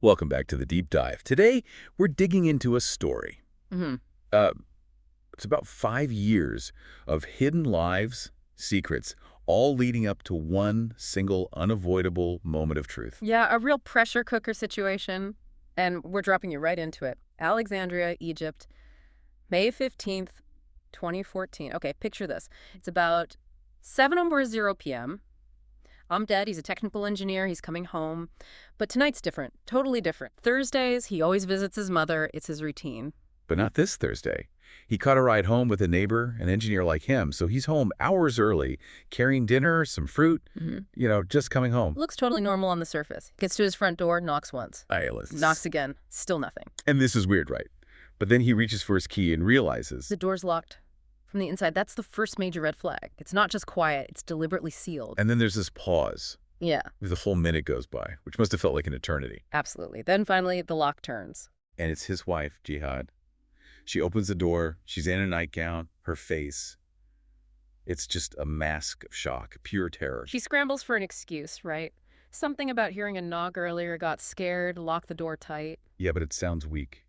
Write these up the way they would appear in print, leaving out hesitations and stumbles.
Welcome back to the Deep Dive. Today, we're digging into a story. Hmm. Uh, it's about 5 years of hidden lives, secrets, all leading up to one single unavoidable moment of truth. Yeah, a real pressure cooker situation. And we're dropping you right into it. Alexandria, Egypt, May 15th, 2014. Okay, picture this. It's about 7:00 p.m. Dead. He's a technical engineer. He's coming home. But tonight's different. Totally different. Thursdays, he always visits his mother. It's his routine. But not this Thursday. He caught a ride home with a neighbor, an engineer like him, so he's home hours early, carrying dinner, some fruit, just coming home. Looks totally normal on the surface. Gets to his front door, knocks once. Knocks again. Still nothing. And this is weird, right? But then he reaches for his key and realizes... The door's locked from the inside. That's the first major red flag. It's not just quiet. It's deliberately sealed. And then there's this pause. Yeah. The whole minute goes by, which must have felt like an eternity. Absolutely. Then finally, the lock turns. And it's his wife, Gehad. She opens the door. She's in a nightgown. Her face. It's just a mask of shock, pure terror. She scrambles for an excuse, right? Something about hearing a knock earlier, got scared, locked the door tight. Yeah, but it sounds weak.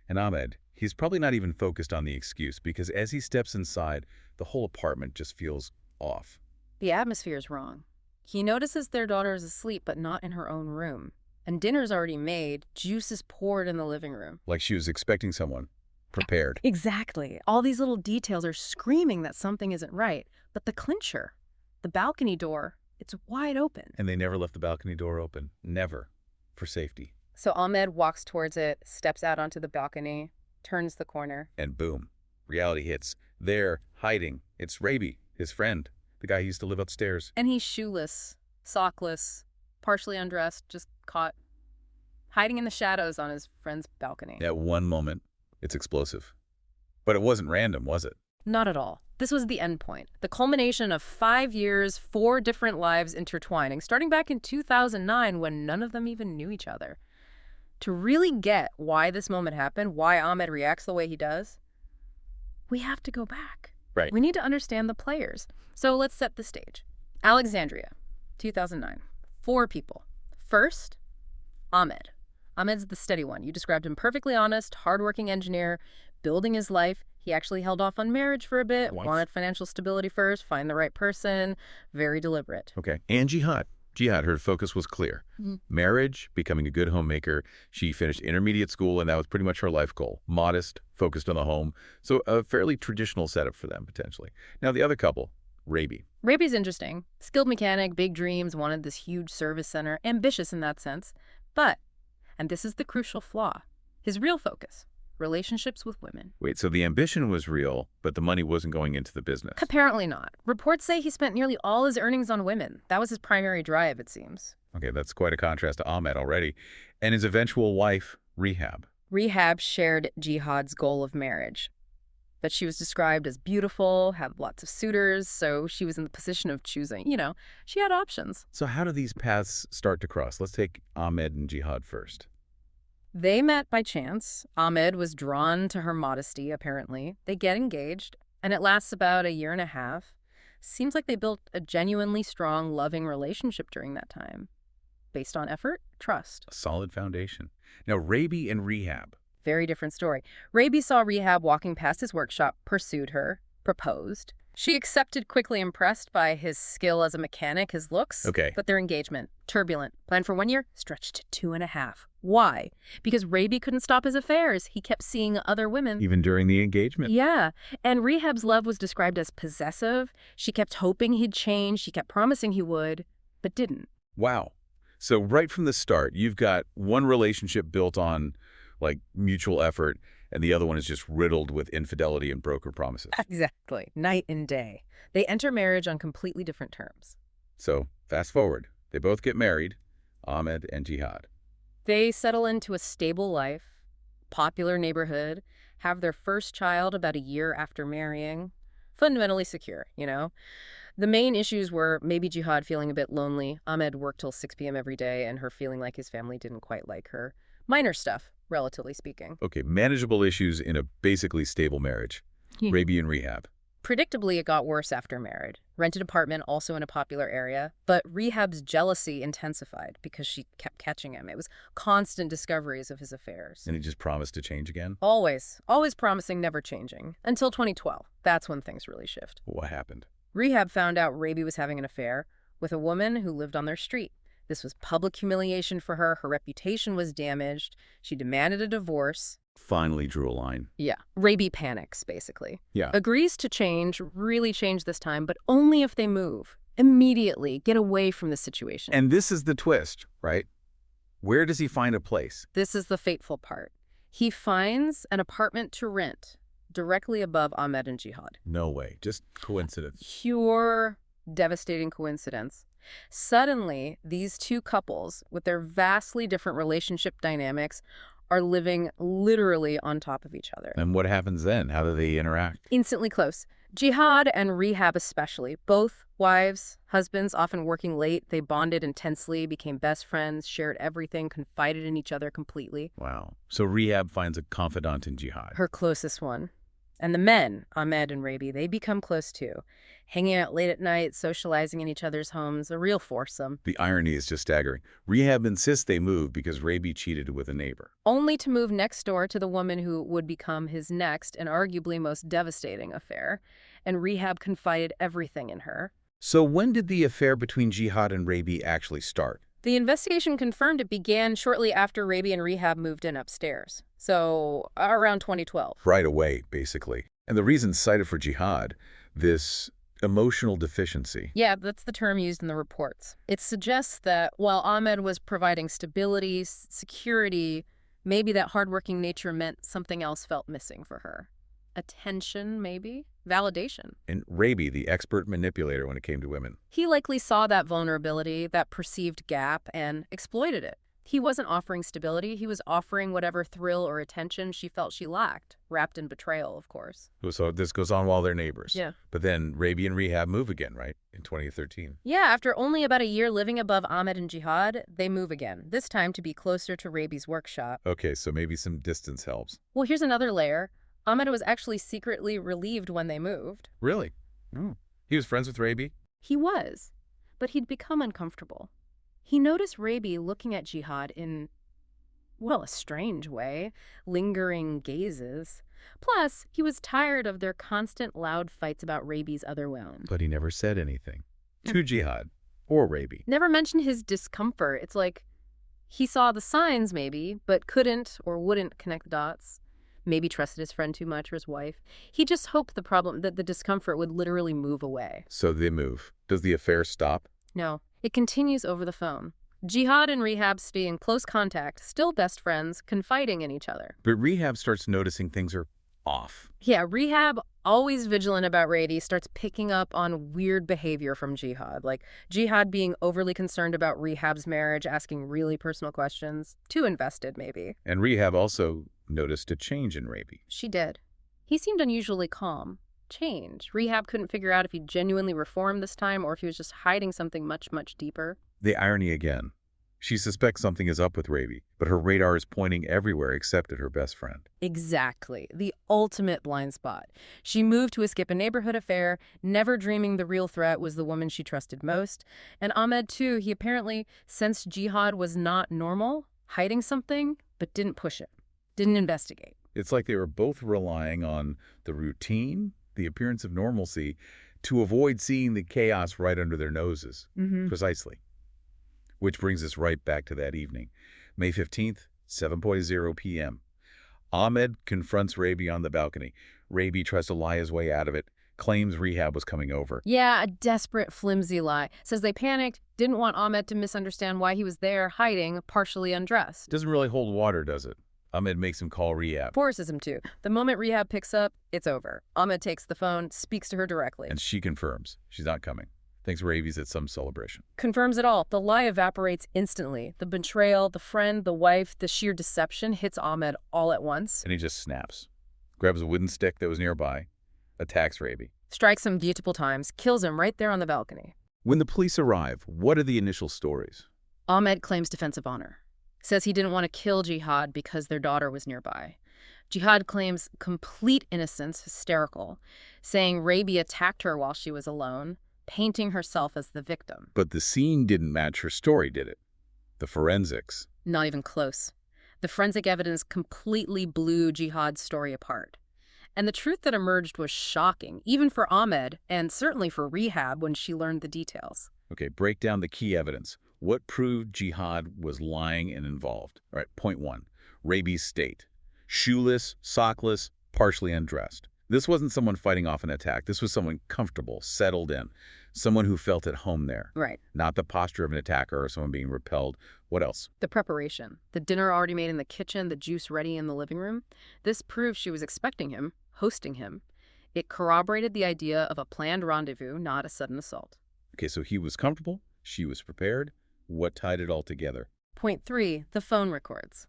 And Ahmed, he's probably not even focused on the excuse because as he steps inside, the whole apartment just feels off. The atmosphere is wrong. He notices their daughter is asleep, but not in her own room. And dinner's already made, juice is poured in the living room. Like she was expecting someone. Prepared. Exactly. All these little details are screaming that something isn't right. But the clincher, the balcony door, it's wide open. And they never left the balcony door open. Never. For safety. So Ahmed walks towards it, steps out onto the balcony, turns the corner. And boom. Reality hits. There, hiding. It's Rabie, his friend. The guy who used to live upstairs. And he's shoeless, sockless, partially undressed, just caught hiding in the shadows on his friend's balcony. At one moment, it's explosive. But it wasn't random, was it? Not at all. This was the end point. The culmination of 5 years, 4 different lives intertwining, starting back in 2009 when none of them even knew each other. To really get why this moment happened, why Ahmed reacts the way he does, we have to go back. Right. We need to understand the players. So let's set the stage. Alexandria, 2009. 4 people. First, Ahmed. Ahmed's the steady one. You described him perfectly honest, hardworking engineer, building his life. He actually held off on marriage for a bit, wanted financial stability first, find the right person, very deliberate. Okay. And Gehad. Gehad, her focus was clear. Marriage, becoming a good homemaker. She finished intermediate school, and that was pretty much her life goal. Modest, focused on the home. So a fairly traditional setup for them, potentially. Now, the other couple, Rabie. Rabie's interesting. Skilled mechanic, big dreams, wanted this huge service center, ambitious in that sense. But, and this is the crucial flaw, his real focus, relationships with women. Wait, so the ambition was real, but the money wasn't going into the business? Apparently not. Reports say he spent nearly all his earnings on women. That was his primary drive, it seems. Okay, that's quite a contrast to Ahmed already. And his eventual wife, Rehab. Rehab shared Gehad's goal of marriage. But she was described as beautiful, had lots of suitors, so she was in the position of choosing. She had options. So how do these paths start to cross? Let's take Ahmed and Gehad first. They met by chance. Ahmed was drawn to her modesty, apparently. They get engaged, and it lasts about a year and a half. Seems like they built a genuinely strong, loving relationship during that time. Based on effort, trust. A solid foundation. Now, Rabie and Rehab. Very different story. Rabie saw Rehab walking past his workshop, pursued her, proposed. She accepted, quickly impressed by his skill as a mechanic, his looks. Okay. But their engagement, turbulent. Planned for 1 year, stretched to 2.5. Why? Because Rabie couldn't stop his affairs. He kept seeing other women. Even during the engagement? Yeah. And Rehab's love was described as possessive. She kept hoping he'd change. She kept promising he would, but didn't. Wow. So right from the start, you've got one relationship built on, mutual effort, and the other one is just riddled with infidelity and broken promises. Exactly. Night and day. They enter marriage on completely different terms. So, fast forward. They both get married, Ahmed and Gehad. They settle into a stable life, popular neighborhood, have their first child about a year after marrying. Fundamentally secure, The main issues were maybe Gehad feeling a bit lonely. Ahmed worked till 6 p.m. every day, and her feeling like his family didn't quite like her. Minor stuff, relatively speaking. Okay, manageable issues in a basically stable marriage. Yeah. Rabie and Rehab. Predictably, it got worse after marriage. Rented apartment, also in a popular area. But Rehab's jealousy intensified because she kept catching him. It was constant discoveries of his affairs. And he just promised to change again? Always. Always promising, never changing. Until 2012. That's when things really shift. What happened? Rehab found out Rabie was having an affair with a woman who lived on their street. This was public humiliation for her. Her reputation was damaged. She demanded a divorce. Finally drew a line. Yeah. Rabie panics, basically. Yeah. Agrees to change, really change this time, but only if they move. Immediately get away from the situation. And this is the twist, right? Where does he find a place? This is the fateful part. He finds an apartment to rent directly above Ahmad and Gehad. No way. Just coincidence. Pure, devastating coincidence. Suddenly, these two couples, with their vastly different relationship dynamics, are living literally on top of each other. And what happens then? How do they interact? Instantly close. Gehad and Rehab especially, both wives, husbands, often working late, they bonded intensely, became best friends, shared everything, confided in each other completely. Wow. So Rehab finds a confidant in Gehad. Her closest one. And the men, Ahmad and Rabie, they become close too. Hanging out late at night, socializing in each other's homes, a real foursome. The irony is just staggering. Rehab insists they move because Rabie cheated with a neighbor. Only to move next door to the woman who would become his next and arguably most devastating affair. And Rehab confided everything in her. So when did the affair between Gehad and Rabie actually start? The investigation confirmed it began shortly after Rabie and Rehab moved in upstairs. So around 2012. Right away, basically. And the reason cited for Gehad, this emotional deficiency. Yeah, that's the term used in the reports. It suggests that while Ahmed was providing stability, security, maybe that hardworking nature meant something else felt missing for her. Attention, maybe? Validation. And Rabie, the expert manipulator when it came to women. He likely saw that vulnerability, that perceived gap, and exploited it. He wasn't offering stability. He was offering whatever thrill or attention she felt she lacked, wrapped in betrayal, of course. So this goes on while they're neighbors. Yeah. But then Rabie and Rehab move again, right? In 2013. Yeah, after only about a year living above Ahmed and Gehad, they move again, this time to be closer to Rabie's workshop. Okay, so maybe some distance helps. Well, here's another layer. Ahmed was actually secretly relieved when they moved. Really? Oh. He was friends with Rabie? He was, but he'd become uncomfortable. He noticed Rabie looking at Gehad in, well, a strange way, lingering gazes. Plus, he was tired of their constant loud fights about Rabie's other women. But he never said anything. To Gehad or Rabie. Never mentioned his discomfort. It's like he saw the signs maybe, but couldn't or wouldn't connect the dots. Maybe trusted his friend too much or his wife. He just hoped that the discomfort would literally move away. So they move. Does the affair stop? No, it continues over the phone. Gehad and Rehab stay in close contact, still best friends, confiding in each other. But Rehab starts noticing things are off. Yeah, Rehab, always vigilant about Rabie, starts picking up on weird behavior from Gehad, like Gehad being overly concerned about Rehab's marriage, asking really personal questions, too invested maybe. And Rehab also noticed a change in Rabie. She did. He seemed unusually calm. Change. Rehab couldn't figure out if he genuinely reformed this time or if he was just hiding something much, much deeper. The irony again. She suspects something is up with Rabie, but her radar is pointing everywhere except at her best friend. Exactly. The ultimate blind spot. She moved to escape a neighborhood affair, never dreaming the real threat was the woman she trusted most. And Ahmed, too, he apparently sensed Gehad was not normal, hiding something, but didn't push it, didn't investigate. It's like they were both relying on the routine, the appearance of normalcy, to avoid seeing the chaos right under their noses. Precisely. Which brings us right back to that evening. May 15th, 7:00 p.m. Ahmed confronts Rabie on the balcony. Rabie tries to lie his way out of it, claims Rehab was coming over. Yeah, a desperate, flimsy lie. Says they panicked, didn't want Ahmed to misunderstand why he was there, hiding, partially undressed. Doesn't really hold water, does it? Ahmed makes him call Rehab. Forces him to. The moment Rehab picks up, it's over. Ahmed takes the phone, speaks to her directly. And she confirms she's not coming. Thinks Rabie's at some celebration. Confirms it all. The lie evaporates instantly. The betrayal, the friend, the wife, the sheer deception hits Ahmed all at once. And he just snaps. Grabs a wooden stick that was nearby. Attacks Rabie. Strikes him multiple times. Kills him right there on the balcony. When the police arrive, what are the initial stories? Ahmed claims defensive honor. Says he didn't want to kill Gehad because their daughter was nearby. Gehad claims complete innocence, hysterical, saying Rabie attacked her while she was alone, painting herself as the victim. But the scene didn't match her story, did it? The forensics. Not even close. The forensic evidence completely blew Gehad's story apart. And the truth that emerged was shocking, even for Ahmed, and certainly for Rehab when she learned the details. Okay, break down the key evidence. What proved Gehad was lying and involved? All right, point one, Rabie's state. Shoeless, sockless, partially undressed. This wasn't someone fighting off an attack. This was someone comfortable, settled in, someone who felt at home there. Right. Not the posture of an attacker or someone being repelled. What else? The preparation. The dinner already made in the kitchen, the juice ready in the living room. This proved she was expecting him, hosting him. It corroborated the idea of a planned rendezvous, not a sudden assault. Okay, so he was comfortable, she was prepared. What tied it all together? Point three, the phone records.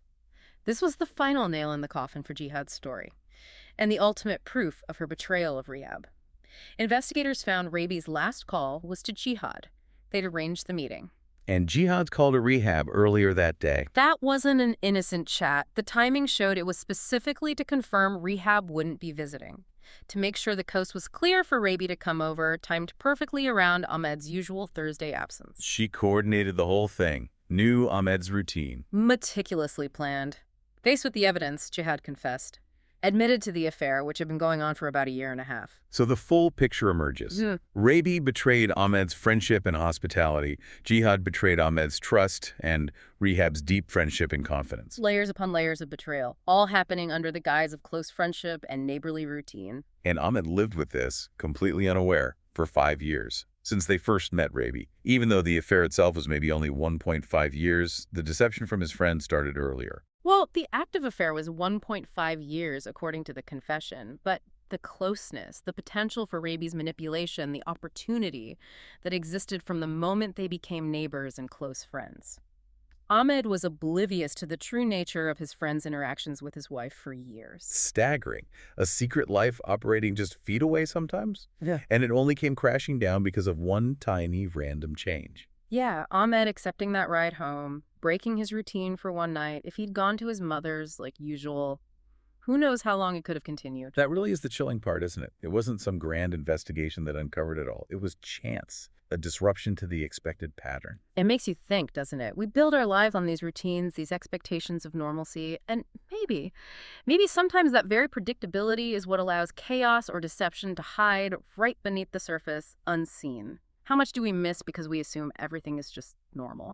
This was the final nail in the coffin for Gehad's story, and the ultimate proof of her betrayal of Rehab. Investigators found Rabie's last call was to Gehad. They'd arranged the meeting. And Gehad's call to Rehab earlier that day. That wasn't an innocent chat. The timing showed it was specifically to confirm Rehab wouldn't be visiting, to make sure the coast was clear for Rabie to come over, timed perfectly around Ahmed's usual Thursday absence. She coordinated the whole thing, knew Ahmed's routine. Meticulously planned. Faced with the evidence, Gehad confessed, admitted to the affair, which had been going on for about a year and a half. So the full picture emerges. Rabie betrayed Ahmed's friendship and hospitality. Gehad betrayed Ahmed's trust and Rehab's deep friendship and confidence. Layers upon layers of betrayal, all happening under the guise of close friendship and neighborly routine. And Ahmed lived with this, completely unaware, for 5 years. Since they first met Rabie. Even though the affair itself was maybe only 1.5 years, the deception from his friend started earlier. Well, the active affair was 1.5 years, according to the confession, but the closeness, the potential for Rabie's manipulation, the opportunity that existed from the moment they became neighbors and close friends. Ahmed was oblivious to the true nature of his friend's interactions with his wife for years. Staggering. A secret life operating just feet away sometimes? Yeah. And it only came crashing down because of one tiny random change. Yeah, Ahmed accepting that ride home, breaking his routine for one night. If he'd gone to his mother's like usual, who knows how long it could have continued. That really is the chilling part, isn't it? It wasn't some grand investigation that uncovered it all. It was chance, a disruption to the expected pattern. It makes you think, doesn't it? We build our lives on these routines, these expectations of normalcy, and maybe sometimes that very predictability is what allows chaos or deception to hide right beneath the surface, unseen. How much do we miss because we assume everything is just normal?